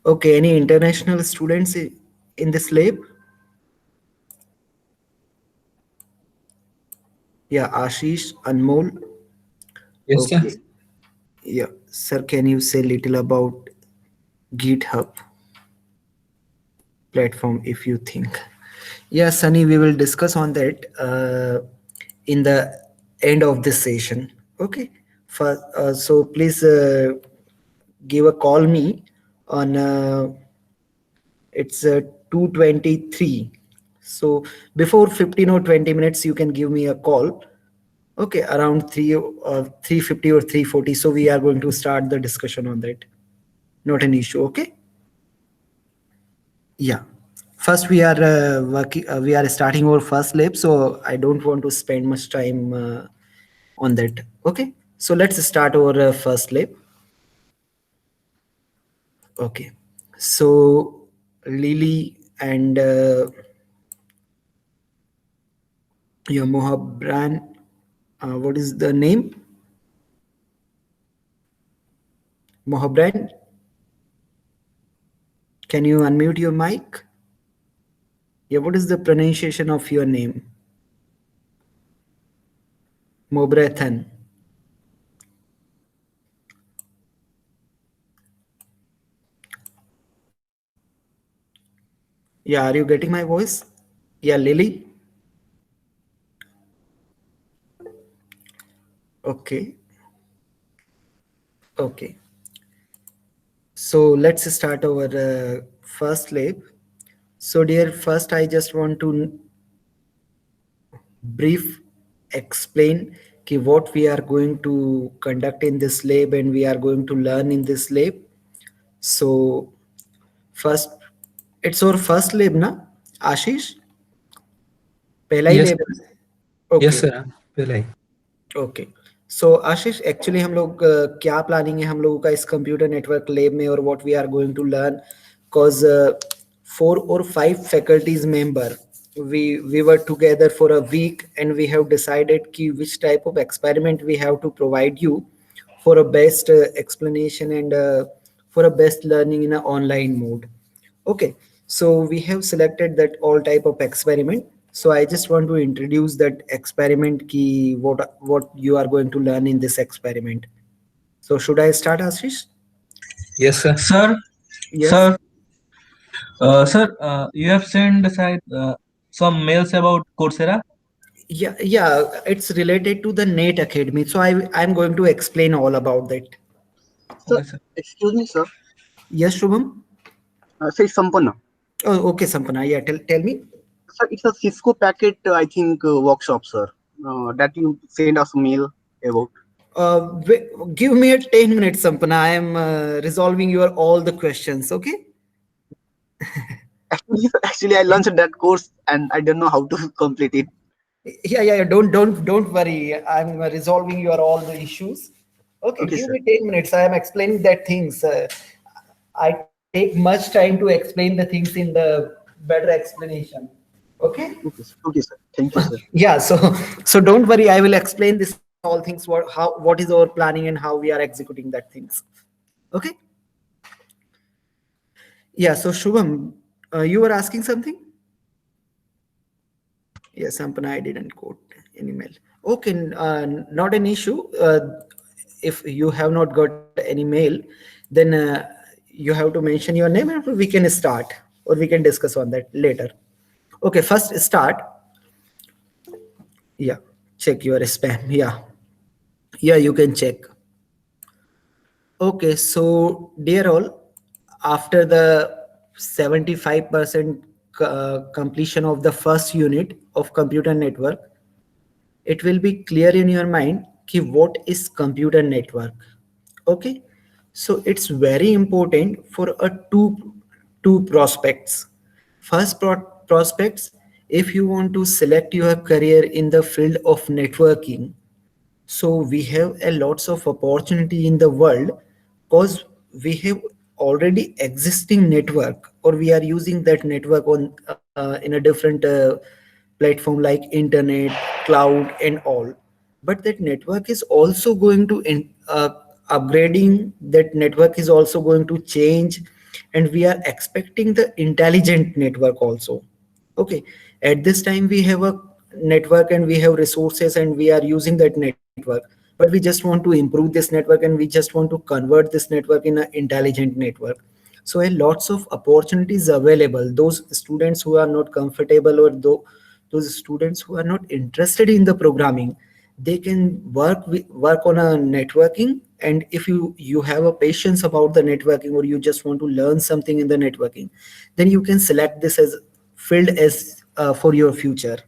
Okay, any international students in this lab? Yeah, Ashish, Anmol. Yes, sir. Okay. Yeah, sir, can you say little about GitHub platform if you think? Yeah, Sunny, we will discuss on that in the end of this session. Okay. So please give a call me on it's 2:23. So before 15 or 20 minutes, you can give me a call. Okay, around 3:50 or 3:40. So we are going to start the discussion on that. Not an issue. Okay. Yeah. First, we are working. We are starting our first lab, so I don't want to spend much time on that. Okay. So let's start our first lab. Okay. So Lily and your Mohabran. What is the name? Mohabran. Can you unmute your mic? Yeah. What is the pronunciation of your name? Mobrathan. Yeah. Are you getting my voice? Yeah. Lily. Okay. Okay. So let's start our first lab. So dear, first I just want to brief explain what we are going to conduct in this lab and we are going to learn in this lab. So first, it's our first lab, na? Ashish? पहला ही Yes, lab sir. है? Yes, Okay. sir. Belai. Okay so Ashish actually हम लोग क्या planning है हम लोगों का इस कंप्यूटर नेटवर्क लैब में और what we are going to learn cause 4 or 5 faculties member we were together for a week and we have decided ki which type of experiment we have to provide you for a best explanation and for a best learning in an online mode. Okay, so we have selected that all type of experiment. So I just want to introduce that experiment key, what you are going to learn in this experiment. So should I start, Ashish? Yes, sir. Sir, Yes. sir, you have sent aside some mails about Coursera. Yeah, yeah, it's related to the NAT Academy. So I'm going to explain all about that. Sir, Okay, sir. excuse me, sir. Yes, Shubham? Say Sampana. Oh, okay, Sampana. Yeah, tell me. Sir, it's a Cisco packet, I think, workshop, sir. That you send us mail about. Give me a 10 minutes, Sampana. I am resolving your all the questions. Okay. Actually, sir, actually, I launched that course and I don't know how to complete it. Yeah. Don't worry. I'm resolving your all the issues. Okay, Okay, give sir. me 10 minutes. I am explaining that things. I take much time to explain the things in the better explanation. Okay. Okay, sir. Thank you, sir. Yeah. So don't worry. I will explain this all things. What is our planning and how we are executing that things. Okay. Yeah. So Shubham, you were asking something. Yes, Sampana, I didn't quote any mail. Okay, not an issue. If you have not got any mail, then you have to mention your name and we can start or we can discuss on that later. Okay, first start. Yeah, check your spam. Yeah, you can check. Okay, so dear all, after the 75% completion of the first unit of computer network, it will be clear in your mind ki what is computer network. Okay, so it's very important for a two prospects. First prospects, if you want to select your career in the field of networking, so we have a lots of opportunity in the world because we have already existing network or we are using that network on in a different platform like internet, cloud and all. But that network is also going to upgrading, that network is also going to change and we are expecting the intelligent network also. Okay, at this time we have a network and we have resources and we are using that network, but we just want to improve this network and we just want to convert this network in an intelligent network. So a lots of opportunities available. Those students who are not comfortable, or those students who are not interested in the programming, they can work on a networking. And if you have a patience about the networking, or you just want to learn something in the networking, then you can select this as field as for your future.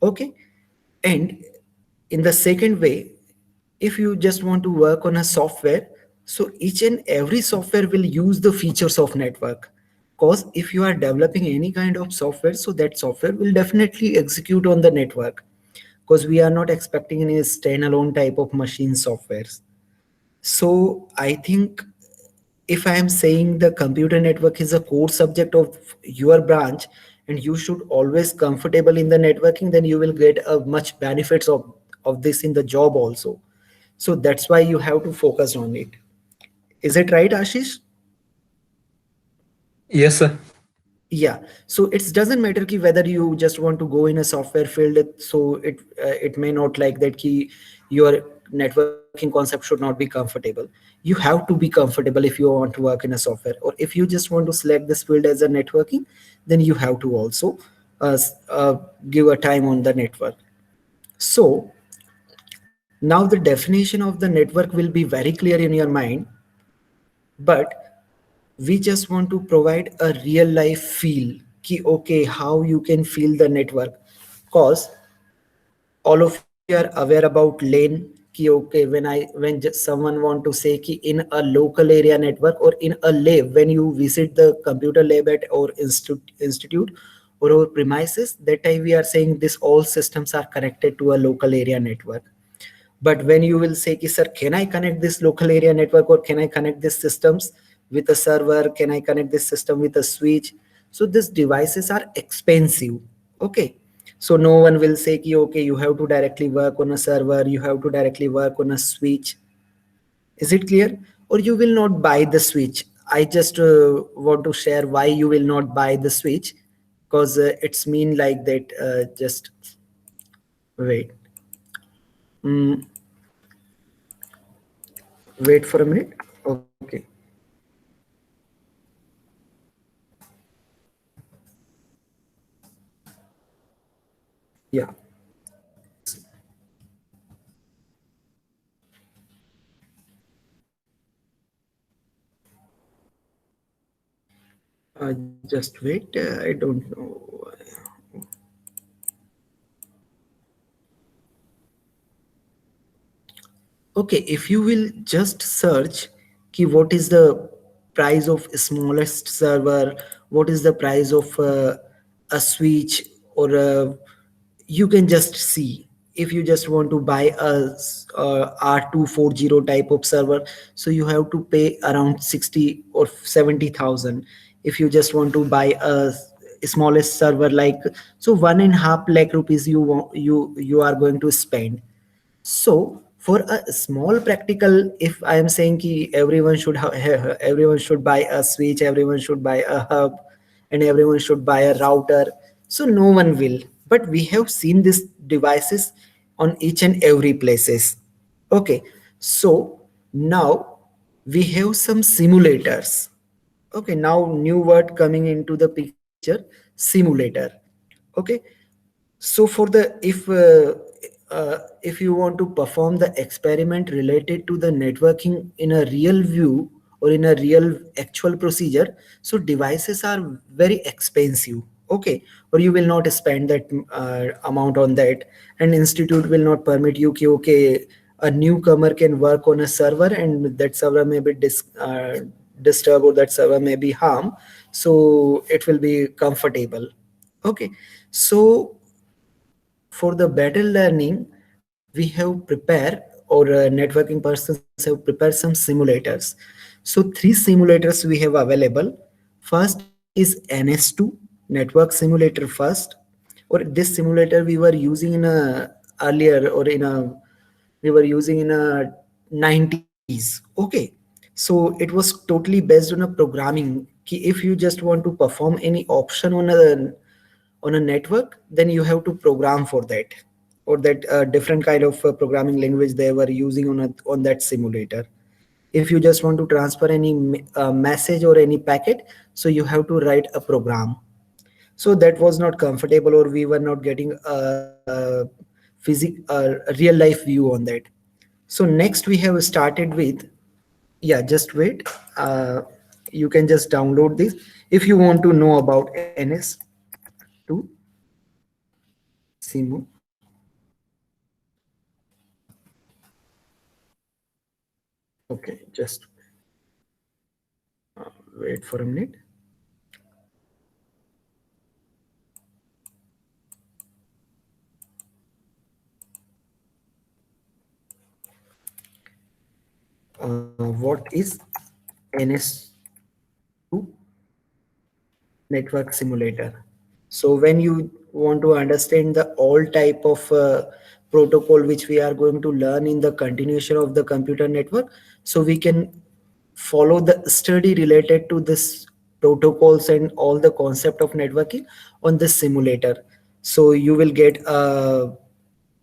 Okay, and in the second way, if you just want to work on a software, so each and every software will use the features of network. Because if you are developing any kind of software, so that software will definitely execute on the network, because we are not expecting any standalone type of machine softwares. So I think if I am saying the computer network is a core subject of your branch, and you should always comfortable in the networking, then you will get a much benefits of this in the job also. So that's why you have to focus on it. Is it right, Ashish? Yes, sir. Yeah, so it doesn't matter ki whether you just want to go in a software field, so it may not like that ki your networking concept should not be comfortable. You have to be comfortable if you want to work in a software, or if you just want to select this field as a networking, then you have to also give a time on the network. So now the definition of the network will be very clear in your mind, but we just want to provide a real life feel ki okay, how you can feel the network. Cause all of you are aware about lane ki okay, when just someone want to say ki in a local area network, or in a lab, when you visit the computer lab at our institute or our premises, that time we are saying this all systems are connected to a local area network. But when you will say, sir, can I connect this local area network, or can I connect these systems with a server? Can I connect this system with a switch? So these devices are expensive. Okay. So no one will say, okay, you have to directly work on a server, you have to directly work on a switch. Is it clear? Or you will not buy the switch. I just want to share why you will not buy the switch, because it's mean like that. Just wait. Mm, wait for a minute. Okay. Yeah. Just wait. I don't know. Okay, if you will just search ki what is the price of smallest server, what is the price of a switch, or you can just see. If you just want to buy a R240 type of server, so you have to pay around 60 or 70,000. If you just want to buy a smallest server, like, so 1.5 lakh rupees you are going to spend. So for a small practical, if I am saying ki everyone should everyone should buy a switch, everyone should buy a hub, and everyone should buy a router, so no one will. But we have seen these devices on each and every places. Okay, so now we have some simulators. Okay, now new word coming into the picture, simulator. Okay, so for the if you want to perform the experiment related to the networking in a real view, or in a real actual procedure, so devices are very expensive. Okay, or you will not spend that amount on that, and institute will not permit you ki, okay, a newcomer can work on a server and that server may be disturbed, or that server may be harm, so it will be comfortable. Okay, so for the better learning, we have prepared, or networking persons have prepared some simulators. So three simulators we have available. First is NS2, network simulator first, or this simulator we were using in a earlier, or in a we were using in a 90s. Okay, So it was totally based on a programming. If you just want to perform any option on a network, then you have to program for that, or that different kind of programming language they were using on that simulator. If you just want to transfer any message or any packet, so you have to write a program. So that was not comfortable, or we were not getting a real life view on that. So next we have started with, yeah, just wait. You can just download this if you want to know about NS2 Simu. Okay, just wait for a minute. What is NS2 network simulator? So when you want to understand the all type of protocol which we are going to learn in the continuation of the computer network, so we can follow the study related to this protocols and all the concept of networking on this simulator. So you will get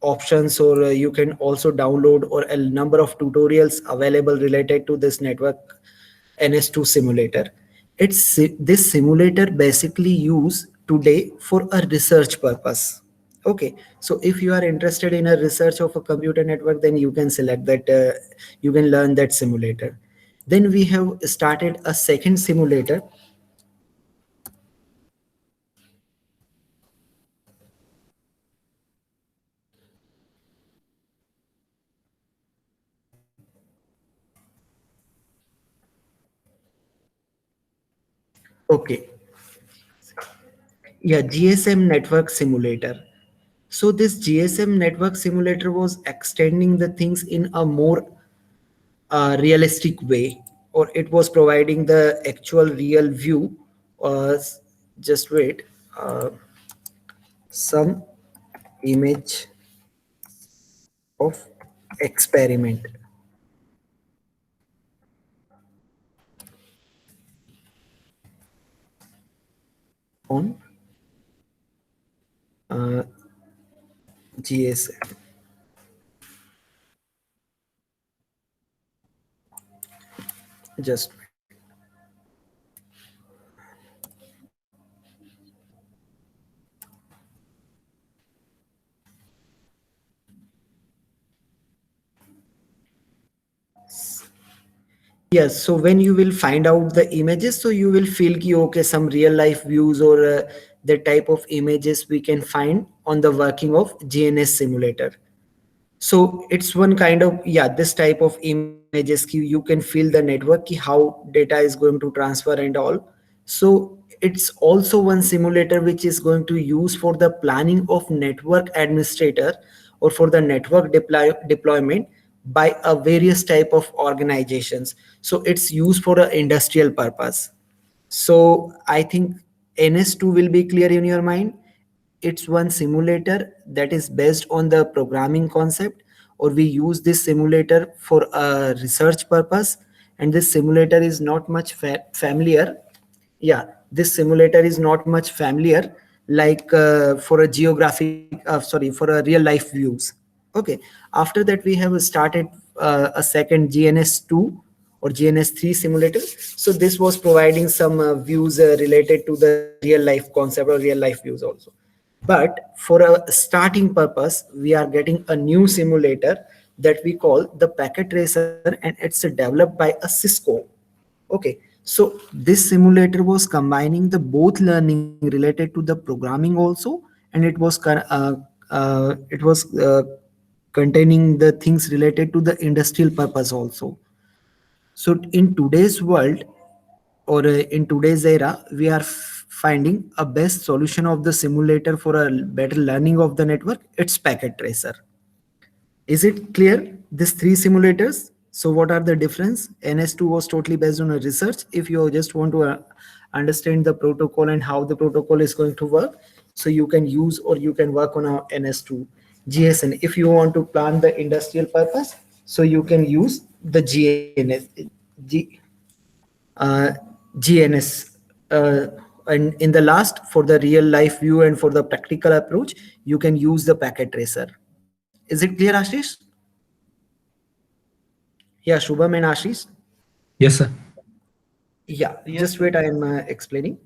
options, or you can also download or a number of tutorials available related to this network NS2 simulator. This simulator basically used today for a research purpose. Okay, so if you are interested in a research of a computer network, then you can select that, you can learn that simulator. Then we have started a second simulator. Okay, yeah, GSM network simulator. So this GSM network simulator was extending the things in a more realistic way, or it was providing the actual real view. Just wait, uh, some image of experiment on uh, GSM. Just yes, so when you will find out the images, so you will feel ki, okay, some real life views, or the type of images we can find on the working of GNS simulator. So it's one kind of, yeah, this type of images you can feel the network how data is going to transfer and all. So it's also one simulator which is going to use for the planning of network administrator, or for the network deployment by a various type of organizations. So it's used for an industrial purpose. So I think NS2 will be clear in your mind. It's one simulator that is based on the programming concept, or we use this simulator for a research purpose. And this simulator is not much familiar. Yeah, this simulator is not much familiar, like for a geographic, sorry, for a real life views. Okay, after that we have started a second GNS2 or GNS3 simulator. So this was providing some views related to the real life concept or real life views also. But for a starting purpose, we are getting a new simulator that we call the Packet Tracer, and it's developed by a Cisco. Okay, so this simulator was combining the both learning related to the programming also, and it was containing the things related to the industrial purpose also. So in today's world, or in today's era, we are finding a best solution of the simulator for a better learning of the network. It's Packet Tracer. Is it clear? These three simulators. So what are the difference? NS2 was totally based on a research. If you just want to understand the protocol and how the protocol is going to work, so you can use or you can work on a NS2. GSN, if you want to plan the industrial purpose, so you can use the GNS, G, GNS. And in the last, for the real life view and for the practical approach, you can use the packet tracer. Is it clear, Ashish? Yeah, Shubham and Ashish. Yes, sir. Yeah, Yes, just wait, I am explaining.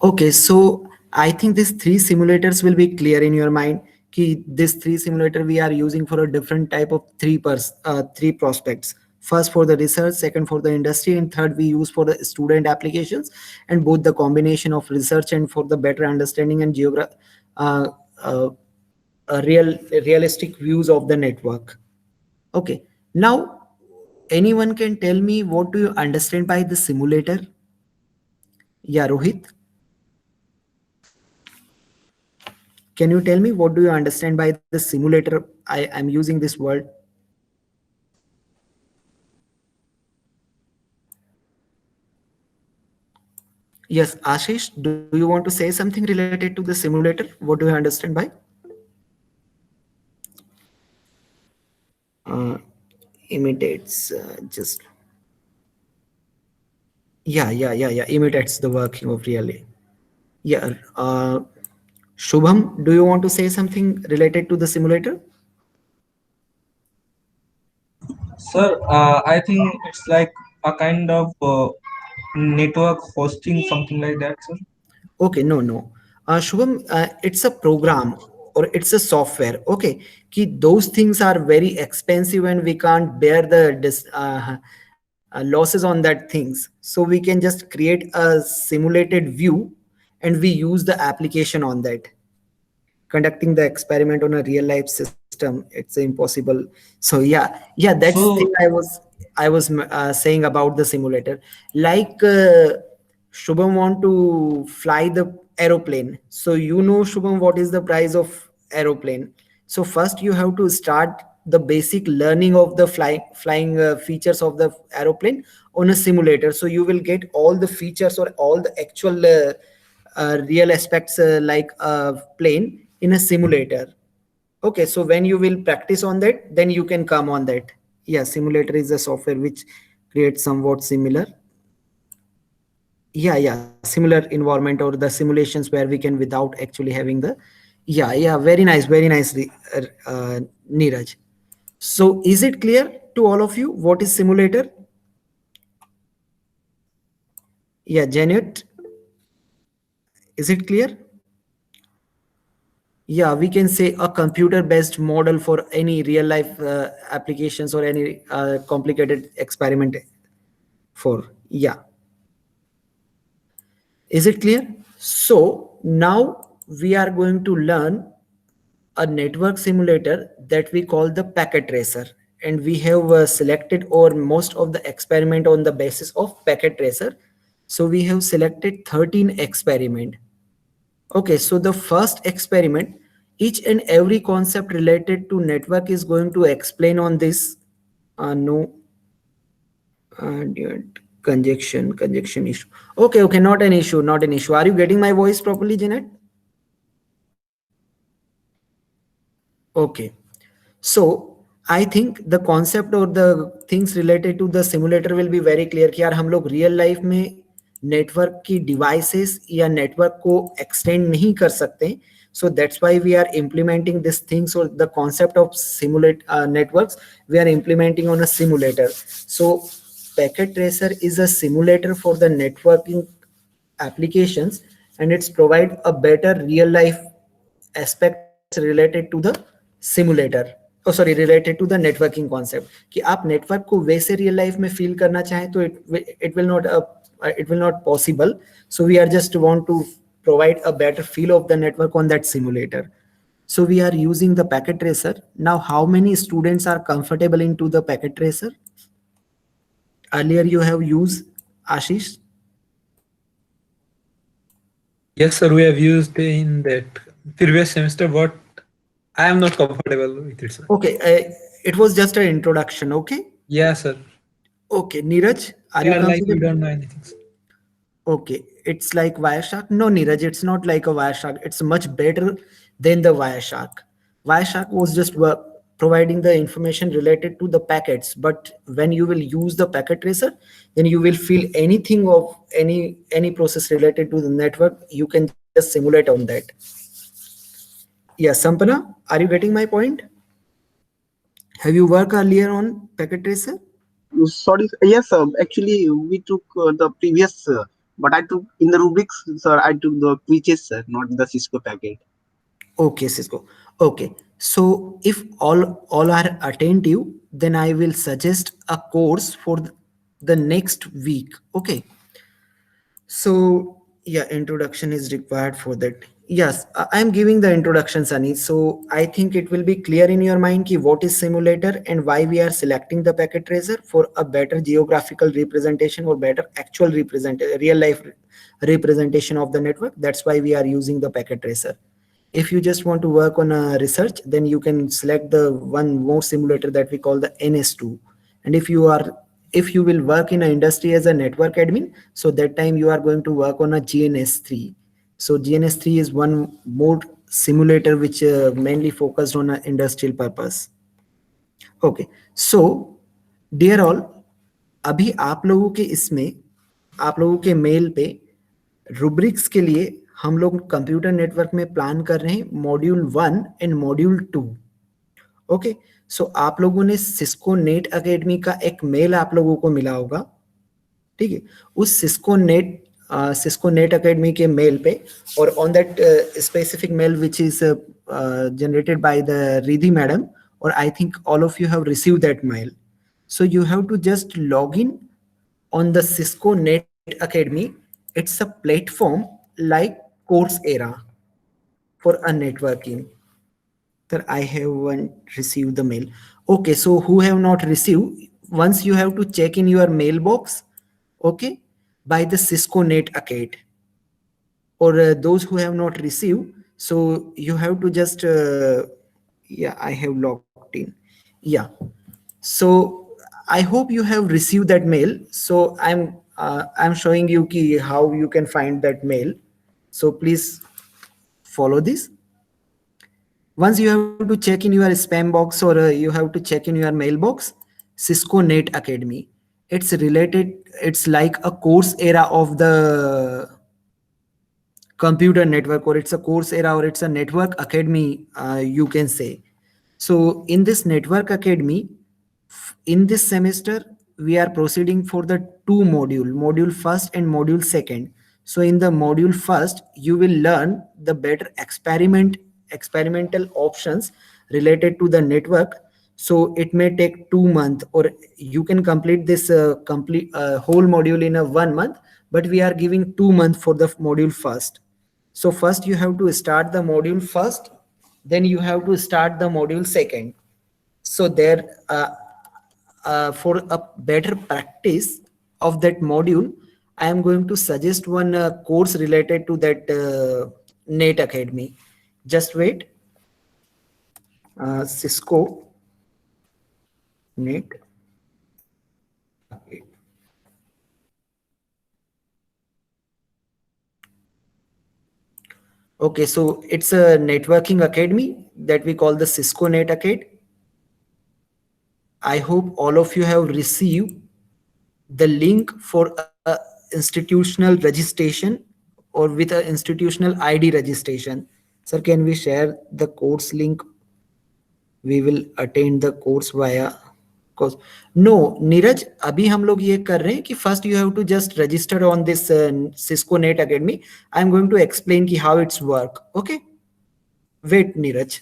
Okay, so I think these three simulators will be clear in your mind. Ki this three simulator we are using for a different type of three prospects. First for the research, second for the industry, and third we use for the student applications. And both the combination of research and for the better understanding and uh, uh, realistic views of the network. Okay, now anyone can tell me what do you understand by the simulator? Yeah, Rohit. Can you tell me what do you understand by the simulator? I am using this word. Yes, Ashish, do you want to say something related to the simulator? What do you understand by? Uh, Imitates just yeah, imitates the working of really. Yeah. Shubham, do you want to say something related to the simulator? sir. I think it's like a kind of network hosting, something like that, sir. Okay, no. Shubham, it's a program or it's a software. Okay, those things are very expensive and we can't bear the losses on that things. So we can just create a simulated view and we use the application on that. Conducting the experiment on a real life system, it's impossible. So yeah, that's thing So, I was saying about the simulator. Like Shubham want to fly the aeroplane, so Shubham, what is the price of aeroplane? So first you have to start the basic learning of the flying features of the aeroplane on a simulator, so you will get all the features or all the actual real aspects like a plane in a simulator. Okay, so when you will practice on that, then you can come on that. Yeah, simulator is a software which creates somewhat similar. Yeah, similar environment or the simulations where we can without actually having the. Yeah, very nice, Neeraj. So is it clear to all of you what is simulator? Yeah, Janet, is it clear? Yeah, we can say a computer based model for any real life applications or any complicated experiment for. Yeah, is it clear? So now we are going to learn a network simulator that we call the packet tracer, and we have selected or most of the experiment on the basis of packet tracer. So we have selected 13 experiment. Okay, so the first experiment, each and every concept related to network is going to explain on this. No, conjunction issue. Okay, not an issue. Are you getting my voice properly, Janet? Okay, so I think the concept or the things related to the simulator will be very clear कि यार हम लोग real life में network की devices या network को extend नहीं कर सकते, So that's why we are implementing these things, or the concept of simulate networks we are implementing on a simulator. So Packet Tracer is a simulator for the networking applications, and it's provide a better real life aspects related to the simulator, related to the networking concept, कि आप network को वैसे real life में feel करना चाहें तो it will not possible. So we are just want to provide a better feel of the network on that simulator. So we are using the Packet Tracer. Now how many students are comfortable into the Packet Tracer? Earlier you have used, Ashish? Yes, sir. We have used in that previous semester, but I am not comfortable with it, sir. Okay, it was just an introduction. Okay. Yeah, sir. Okay, Neeraj, are We you are like we comfortable? don't know anything, sir. Okay, it's like Wireshark. No, Neeraj, it's not like a Wireshark. It's much better than the Wireshark. Wireshark was just providing the information related to the packets. But when you will use the Packet Tracer, then you will feel anything of any process related to the network. You can just simulate on that. Yeah, Sampana, are you getting my point? Have you worked earlier on Packet Tracer? Sorry, yes, sir. Actually, we took the previous, but I took in the rubrics, sir. I took the quizzes, sir, not the Cisco packet. Okay, Cisco. Okay, so if all are attentive, then I will suggest a course for the next week. Okay. So yeah, introduction is required for that. Yes, I'm giving the introduction, Sunny. So I think it will be clear in your mind ki what is simulator and why we are selecting the Packet Tracer for a better geographical representation or better actual real life representation of the network. That's why we are using the Packet Tracer. If you just want to work on a research, then you can select the one more simulator that we call the NS2. And if you will work in an industry as a network admin, so that time you are going to work on a GNS3. So GNS3 is one more simulator which mainly focused on an industrial purpose. Okay, so dear all, अभी आप लोगों के इसमें आप लोगों के mail पे rubrics के लिए हम लोग कंप्यूटर नेटवर्क में प्लान कर रहे हैं मॉड्यूल 1 एंड मॉड्यूल 2. ओके, सो आप लोगों ने सिस्को नेट एकेडमी का एक मेल आप लोगों को मिला होगा, ठीक है. उस सिस्को नेट एकेडमी के मेल पे, और on that specific mail which is generated by the Ridhi madam, or I think all of you have received that mail. So you have to just log in on the Cisco Net Academy. It's a platform like Coursera for a networking. That I haven't received the mail. Okay, so who have not received, once you have to check in your mailbox, okay, by the Cisco Net Academy. Or those who have not received, so you have to just yeah, I have logged in. Yeah, so I hope you have received that mail. So I'm showing you how you can find that mail. So please follow this. Once you have to check in your spam box, or you have to check in your mailbox, Cisco Net Academy. It's related, it's like a Coursera of the computer network, or it's a Coursera, or it's a network academy, you can say. So in this network academy, in this semester, we are proceeding for the two module first and module second. So in the module first, you will learn the better experimental options related to the network. So it may take 2 months, or you can complete this whole module in a 1 month, but we are giving 2 months for the module first. So first you have to start the module first, then you have to start the module second. So there, for a better practice of that module, I am going to suggest one course related to that Net Academy. Just wait. Cisco Net Academy. Okay, so it's a networking academy that we call the Cisco Net Academy. I hope all of you have received the link for institutional registration, or with an institutional ID registration. Sir, can we share the course link? We will attend the course via course. No, Neeraj, अभी हम लोग ये कर रहे हैं कि first you have to just register on this Cisco Net Academy. I'm going to explain कि how it's work. Okay? Wait, Neeraj.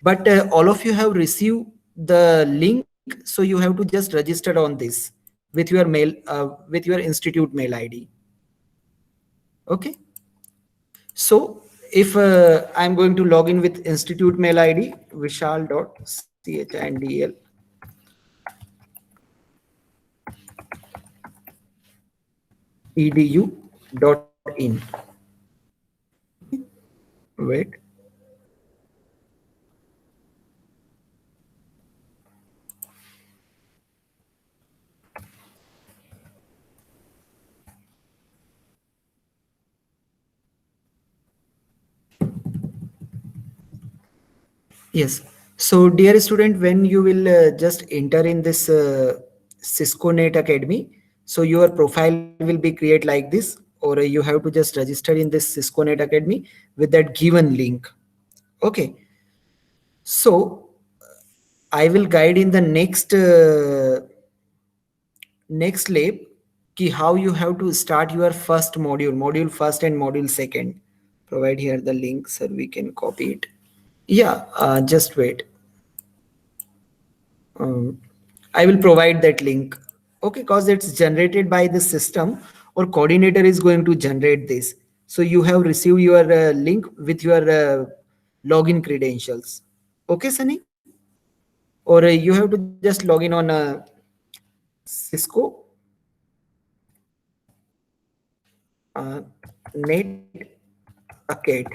But all of you have received the link, so you have to just register on this with your mail, with your institute mail ID. Okay. So if I'm going to log in with institute mail ID, vishal.chandl edu.in. Wait. Yes. So dear student, when you will just enter in this Cisco Net Academy, so your profile will be create like this, or you have to just register in this Cisco Net Academy with that given link. Okay. So I will guide in the next lab ki how you have to start your first module first and module second. Provide here the link, sir. We can copy it. Yeah, just wait. I will provide that link. Okay, because it's generated by the system, or coordinator is going to generate this. So you have received your link with your login credentials. Okay, Sunny? Or you have to just log in on Cisco Net Acad.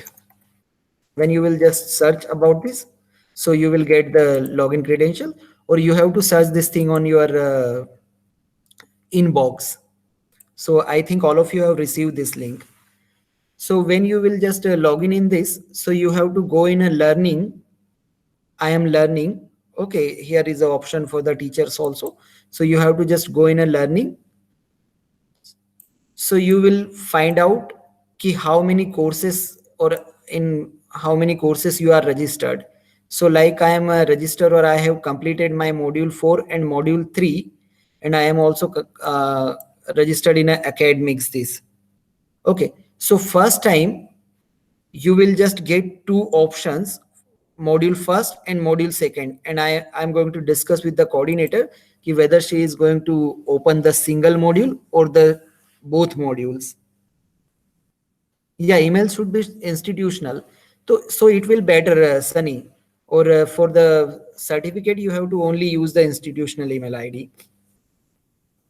When you will just search about this, so you will get the login credential, or you have to search this thing on your inbox. So I think all of you have received this link. So when you will just log in this, so you have to go in a learning. I am learning. Okay, here is an option for the teachers also. So you have to just go in a learning. So you will find out ki how many courses, or in how many courses you are registered. So like I am a register, or I have completed my module 4 and module 3, and I am also registered in a academics this. Okay, so first time you will just get two options, module first and module second, and I'm going to discuss with the coordinator ki whether she is going to open the single module or the both modules. Yeah, email should be institutional. So it will better, Sunny. Or for the certificate, you have to only use the institutional email ID.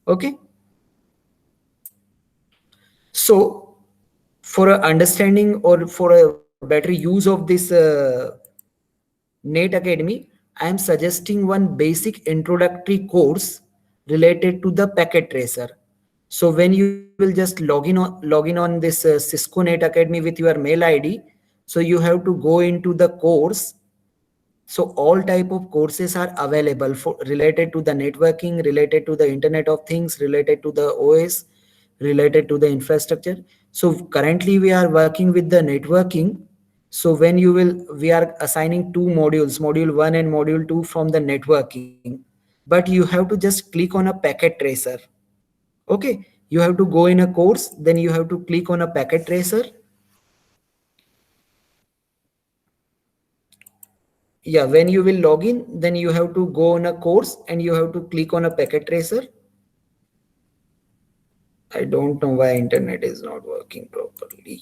Okay. So for a understanding, or for a better use of this Net Academy, I am suggesting one basic introductory course related to the packet tracer. So when you will just log in on this Cisco Net Academy with your mail ID, so you have to go into the course. So all type of courses are available for related to the networking, related to the Internet of Things, related to the OS, related to the infrastructure. So currently we are working with the networking. So when we are assigning two modules, module 1 and module 2 from the networking, but you have to just click on a packet tracer. Okay, you have to go in a course, then you have to click on a packet tracer. Yeah, when you will log in, then you have to go on a course and you have to click on a packet tracer. I don't know why internet is not working properly.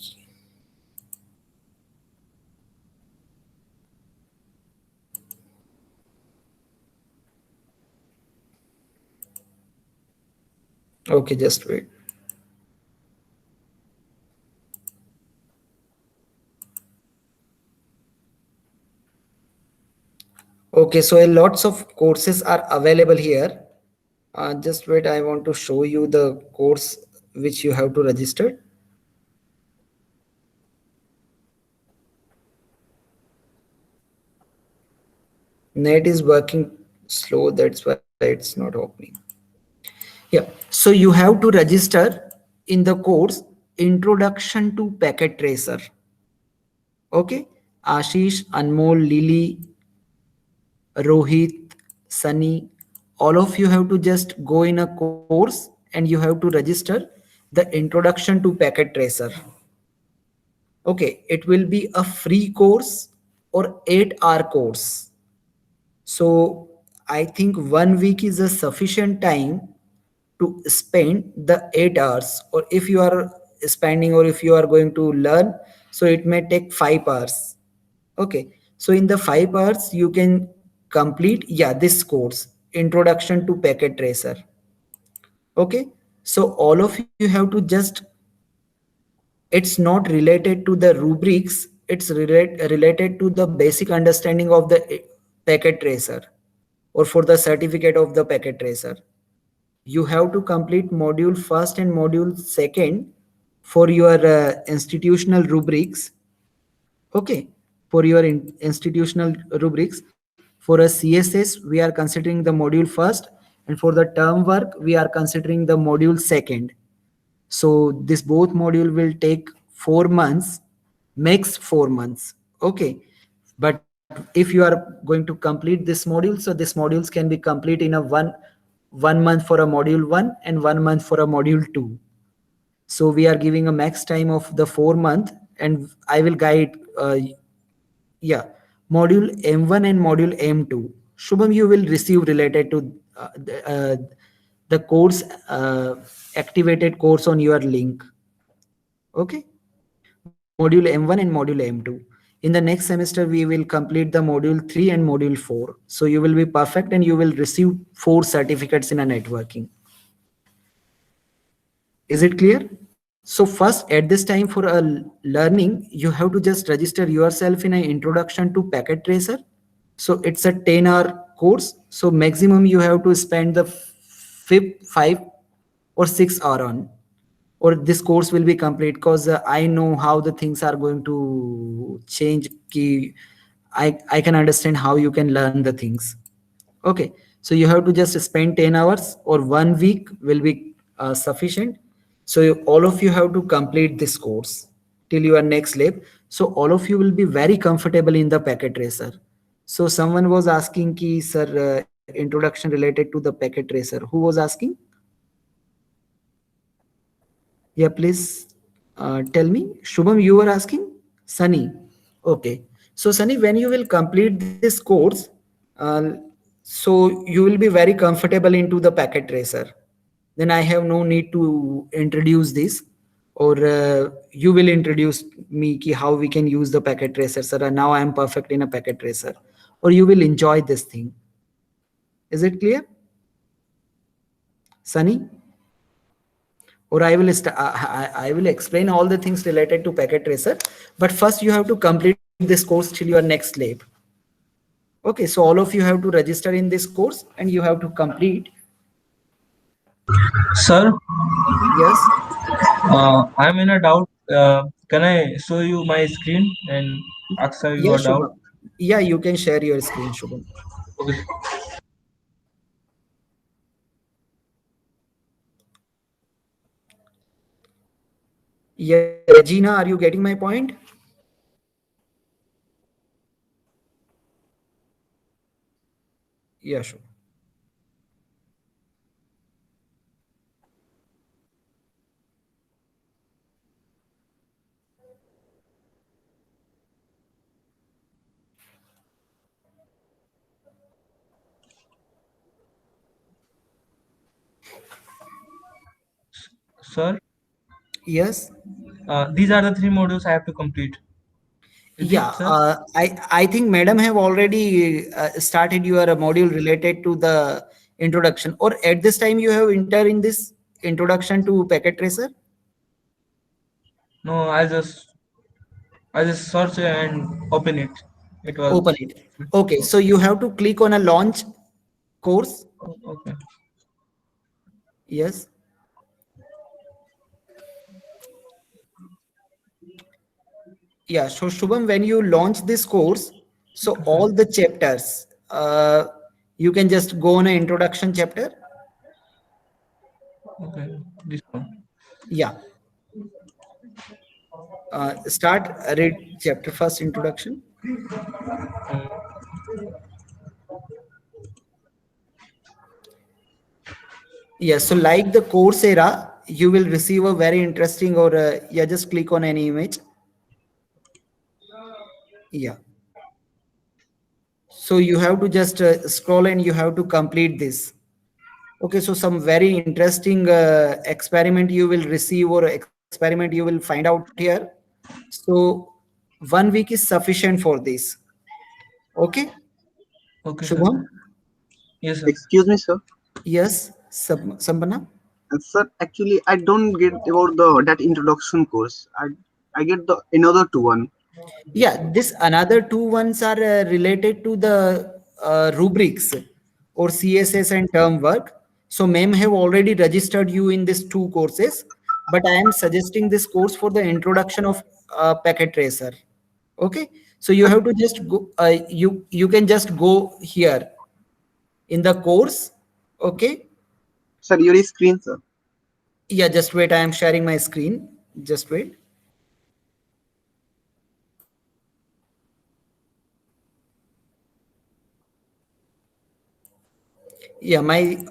Okay, just wait. Okay, so lots of courses are available here. Just wait, I want to show you the course which you have to register. Net is working slow, that's why it's not opening. Yeah, so you have to register in the course Introduction to Packet Tracer. Okay, Ashish, Anmol, Lily, Rohit, Sunny, all of you have to just go in a course and you have to register the introduction to Packet Tracer. Okay, it will be a free course or 8-hour course. So I think 1 week is a sufficient time to spend the 8 hours. Or if you are spending or if you are going to learn, so it may take 5 hours. Okay, so in the 5 hours you can complete, yeah, this course, Introduction to Packet Tracer. Okay, so all of you have to just, it's not related to the rubrics, it's related to the basic understanding of the packet tracer or for the certificate of the packet tracer. You have to complete module first and module second for your institutional rubrics. Okay, for your institutional rubrics. For a CSS, we are considering the module first, and for the term work, we are considering the module second. So this both module will take 4 months, max 4 months. Okay, but if you are going to complete this module, so this modules can be complete in a one month for a module 1 and 1 month for a module 2. So we are giving a max time of the 4 month, and I will guide. Yeah, module M1 and module M2. Shubham, you will receive related to the course, activated course on your link. Okay, module M1 and module M2. In the next semester, we will complete the module 3 and module 4. So you will be perfect and you will receive 4 certificates in a networking. Is it clear? So first, at this time for a learning, you have to just register yourself in an introduction to Packet Tracer. So it's a 10-hour course. So maximum you have to spend the 5 or 6 hour on, or this course will be complete, because I know how the things are going to change. I can understand how you can learn the things. Okay, so you have to just spend 10 hours or 1 week will be sufficient. So all of you have to complete this course till your next lab. So all of you will be very comfortable in the packet tracer. So someone was asking ki, sir, introduction related to the packet tracer. Who was asking? Yeah, please tell me. Shubham, you were asking? Sunny. Okay. So Sunny, when you will complete this course, uh, so you will be very comfortable into the packet tracer. Then I have no need to introduce this, or you will introduce me ki how we can use the packet tracer, sir. Now I am perfect in a packet tracer, or you will enjoy this thing. Is it clear, Sunny? Or I will I will explain all the things related to packet tracer, but first you have to complete this course till your next lab. Okay, so all of you have to register in this course and you have to complete. Sir, Yes. I'm in a doubt. Can I show you my screen and answer Yeah, your doubt? Shubham. Yeah, you can share your screen, Shubham. Okay. Yeah, Regina, are you getting my point? Yeah, sure. Sir, Yes. these are the 3 modules I have to complete. Is it, Yeah, sir? I think madam have already started your module related to the introduction, or at this time you have entered in this introduction to packet tracer. No, I just search and open it. It was Open it. Okay, so you have to click on a launch course. okay. Yes. Yeah, so Shubham, when you launch this course, so Okay, sir. all the chapters, you can just go on an introduction chapter. Okay, this one. Yeah. Start, read chapter first, introduction. Yeah, so like the Coursera, you will receive a very interesting, or yeah, just click on any image. Yeah. So you have to just scroll and you have to complete this. Okay, so some very interesting experiment you will receive, or experiment you will find out here. So 1 week is sufficient for this. Okay, Okay, sir. Shubham? Yes, sir. Excuse me, sir. Yes, Sampana? Sir, actually, I don't get about the that introduction course. I get the another two one. Yeah, this another two ones are related to the rubrics or CSS and term work. So ma'am have already registered you in these two courses, but I am suggesting this course for the introduction of packet tracer. Okay, so you have to just go, you can just go here in the course. Okay, Sir, your screen, sir. yeah, just wait, I am sharing my screen, just wait. Yeah, my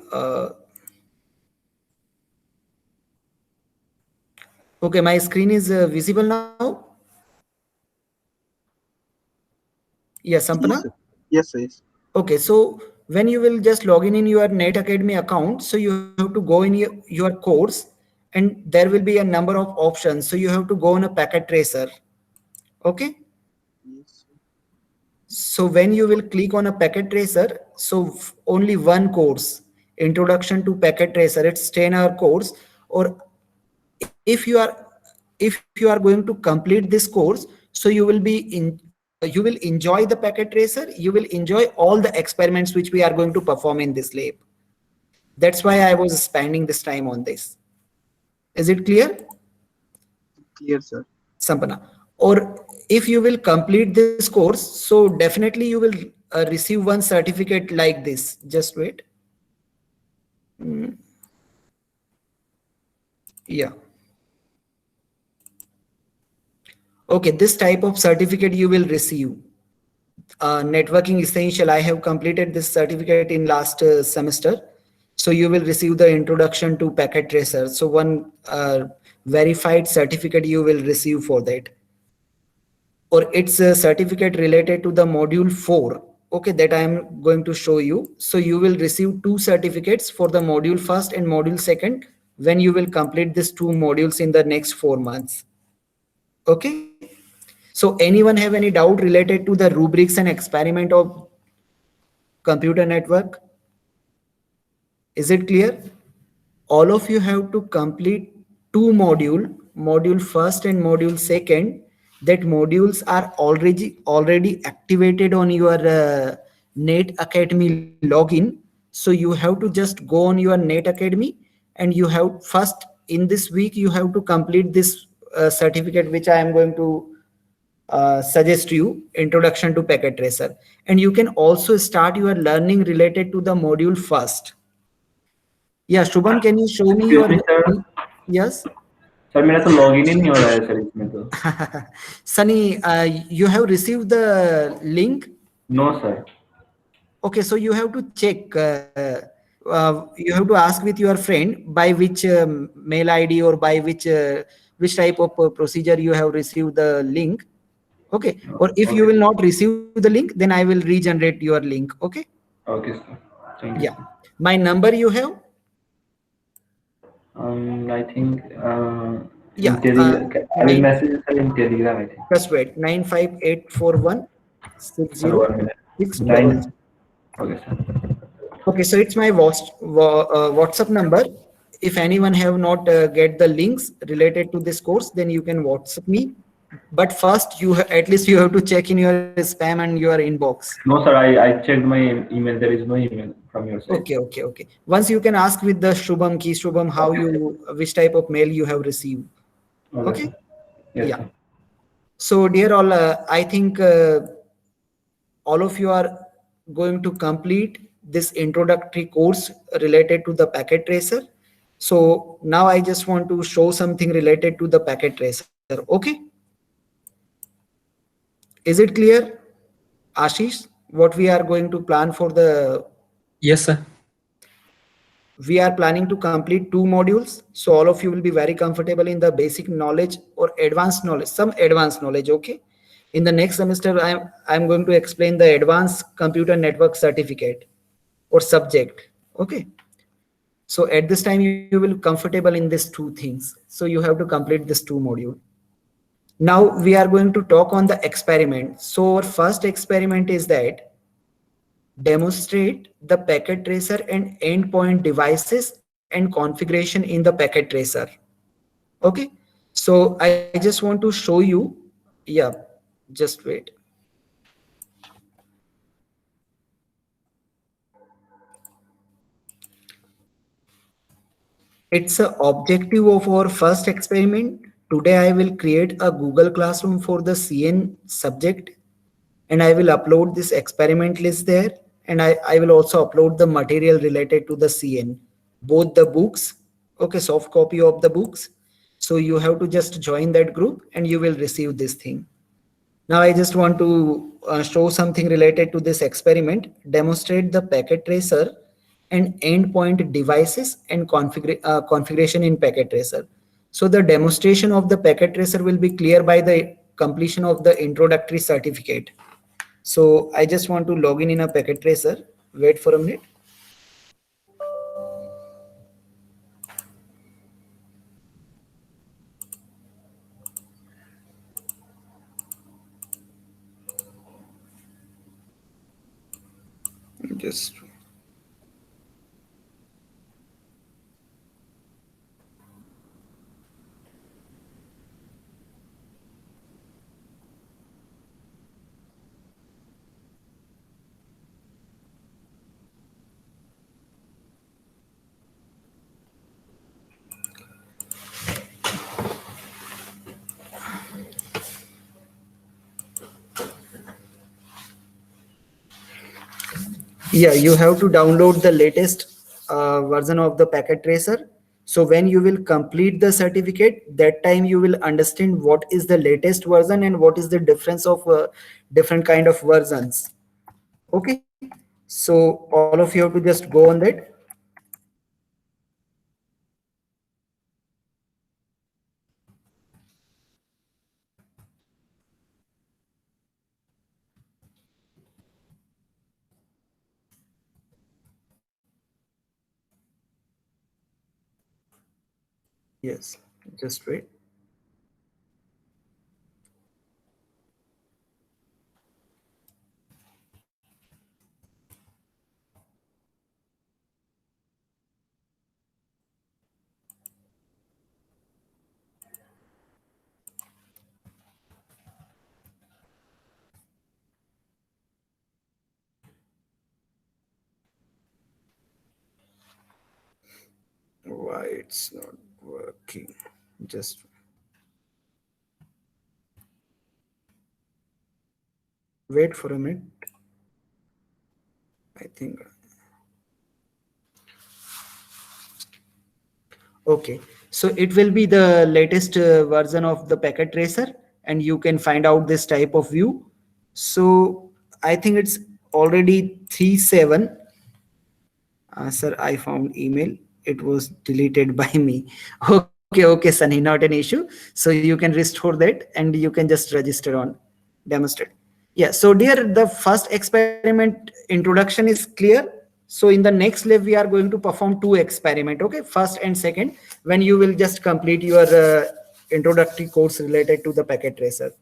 okay, my screen is visible now. Yeah, Yes, Sampana. sir. Yes, sir. Yes. Okay, so when you will just log in your Net Academy account, so you have to go in your course, and there will be a number of options. So you have to go on a packet tracer. Okay. Yes. So when you will click on a packet tracer, so only one course, Introduction to Packet Tracer, it's 10-hour course. Or if you are going to complete this course, so you will be in you will enjoy the packet tracer, you will enjoy all the experiments which we are going to perform in this lab. That's why I was spending this time on this. Is it clear, Clear, sir. Sampana? Or if you will complete this course, so definitely you will receive one certificate like this. Just wait. Yeah. Okay, this type of certificate you will receive. Networking Essential, I have completed this certificate in last semester. So you will receive the Introduction to Packet Tracer. So one verified certificate you will receive for that. Or it's a certificate related to the module 4. Okay, that I am going to show you. So you will receive two certificates for the module first and module second when you will complete these two modules in the next 4 months. Okay. So anyone have any doubt related to the rubrics and experiment of computer network? Is it clear? All of you have to complete two module first and module second. That modules are already activated on your Net Academy login. So you have to just go on your Net Academy, and you have first in this week you have to complete this certificate which I am going to suggest you, Introduction to Packet Tracer. And you can also start your learning related to the module first. Yeah, Shubham, can you show me Excuse your? me, sir. Yes. Sir मेरा तो login ही नहीं हो रहा है sir इसमें तो. Sunny, you have received the link. No sir. Okay, so you have to check. You have to ask with your friend by which mail ID or by which type of procedure you have received the link. Okay, or if you Okay. will not receive the link, then I will regenerate your link. Okay. Okay sir. Thank you. Yeah. My number you have? I think Yeah. in Telegram. I will message sir in Telegram. I think. Just wait. 95841 Sir, 1 minute. 60. Okay sir. Okay, so it's my WhatsApp number. If anyone have not get the links related to this course, then you can WhatsApp me. But first, at least you have to check in your spam and your inbox. No sir, I checked my email. There is no email from your side. Okay. Once you can ask with the Shubham key, Shubham, how which type of mail you have received. Okay. Yes, Yeah. sir. So dear all, I think all of you are going to complete this introductory course related to the packet tracer. So now I just want to show something related to the packet tracer. Okay. Is it clear, Ashish, what we are going to plan for the? Yes, sir. We are planning to complete 2 modules. So all of you will be very comfortable in the basic knowledge or advanced knowledge, some advanced knowledge. Okay. In the next semester, I'm going to explain the advanced computer network certificate or subject. Okay. So at this time, you will comfortable in these 2 things. So you have to complete this 2 module. Now we are going to talk on the experiment. So our first experiment is that demonstrate the packet tracer and endpoint devices and configuration in the packet tracer. Okay. So I just want to show you. Yeah, just wait. It's an objective of our first experiment. Today I will create a Google Classroom for the CN subject, and I will upload this experiment list there, and I will also upload the material related to the CN, both the books, okay, soft copy of the books. So you have to just join that group and you will receive this thing. Now I just want to show something related to this experiment, demonstrate the packet tracer and endpoint devices and configuration in packet tracer. So the demonstration of the packet tracer will be clear by the completion of the introductory certificate. So I just want to log in a packet tracer. Wait for a minute. Just yeah, you have to download the latest version of the packet tracer. So when you will complete the certificate, that time you will understand what is the latest version and what is the difference of different kind of versions. Okay. So all of you have to just go on that. Yes, just wait. Why it's not working? Just wait for a minute. I think. Okay, so it will be the latest version of the packet tracer, and you can find out this type of view. So I think it's already 3.7. Sir, I found email. It was deleted by me. Okay, Sunny, not an issue. So you can restore that and you can just register on demonstrate. Yeah, so dear, the first experiment introduction is clear. So in the next lab, we are going to perform 2 experiment, okay, first and second, when you will just complete your introductory course related to the packet tracer.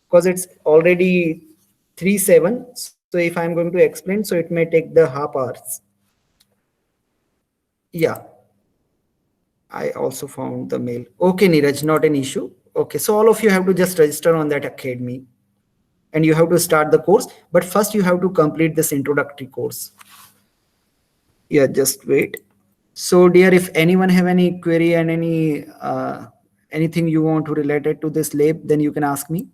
Because it's already 3.7. So if I'm going to explain, so it may take the half hours. Yeah, I also found the mail. Okay, Neeraj, not an issue. Okay, so all of you have to just register on that academy and you have to start the course. But first you have to complete this introductory course. Yeah, just wait. So dear, if anyone have any query and any anything you want to relate it to this lab, then you can ask me.